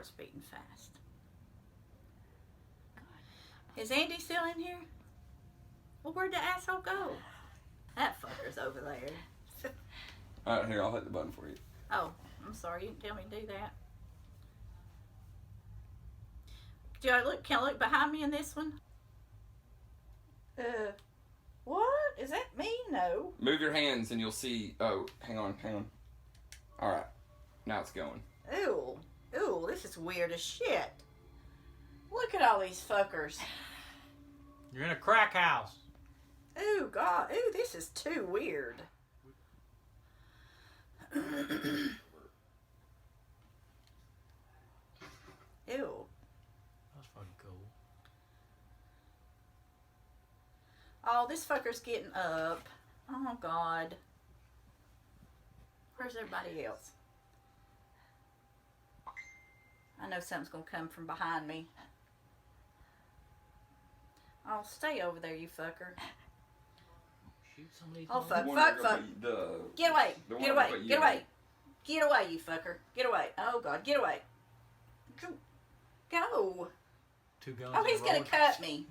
It's beating fast. Is Andy still in here? Well, where'd the asshole go? That fucker's over there. Alright, here, I'll hit the button for you. Oh, I'm sorry. You didn't tell me to do that. Can I look behind me in this one? What? Is that me? No. Move your hands and you'll see. Oh, hang on. Alright, now it's going. Ew, this is weird as shit. Look at all these fuckers. You're in a crack house. Ooh, God. Ooh, this is too weird. Ew. That's fucking cool. Oh, this fucker's getting up. Oh, God. Where's everybody else? I know something's going to come from behind me. Oh, stay over there, you fucker. Shoot somebody. Oh, fuck. The Get away. the Get one away. with Get you. away. Get away, you fucker. Get away. Oh, God. Get away. Go. 2 guns. Oh, he's in a row. going to cut me.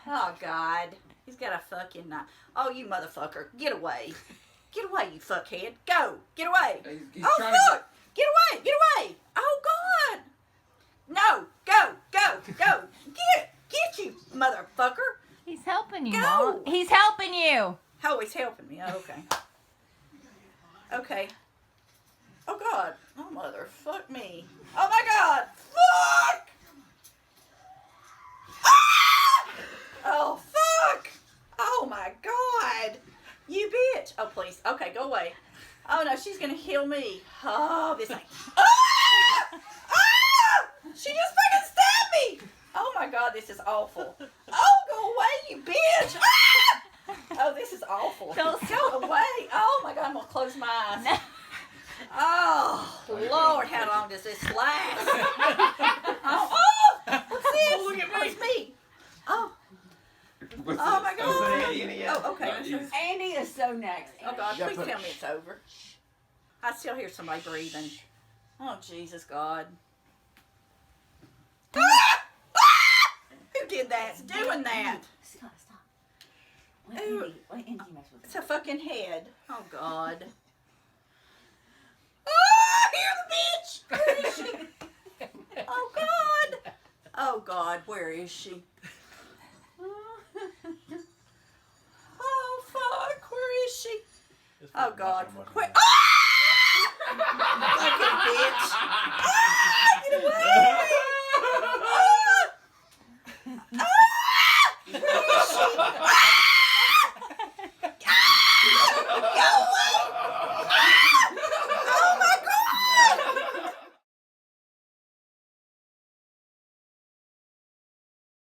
Oh, God. He's got a fucking knife. Oh, you motherfucker. Get away. Get away, you fuckhead. Go. Get away. He's Oh, trying fuck. Get away. Get away. Oh, God. No. Go. Get you, motherfucker. He's helping you, Go. Mom. He's helping you. Oh, he's helping me. Oh, okay. Okay. Oh, God. Oh, motherfuck me. Oh, my God. Fuck. Ah! Oh, fuck. Oh, my God. You bitch. Oh, please. Okay, go away. Oh, no, she's going to heal me. Oh, this thing. Ah! Ah! She just fucking stabbed me. Oh, my God, this is awful. Oh, go away, you bitch. Ah! Oh, this is awful. Don't Go away. Oh, my God, I'm going to close my eyes. Oh, Lord, how long does this last? Oh, what's this? Oh, look at me. Oh, it's me. Oh, What's oh this? my God. Oh, okay. No, he's- Andy is so next. Oh, God, Yeah, please but- tell me it's over. I still hear somebody breathing. Oh, Jesus, God. Ah! Ah! Who did that? Doing that? Stop. Ooh. Let Andy mess with It's a fucking head. Oh, God. Ah! Here's the bitch! Where is she? Oh, God. Oh, God, where is she? Oh, fuck, where is she? Oh, God. Where? Ah! Fucking bitch. Ah! Get away! Ah! Ah! Where is she? Ah!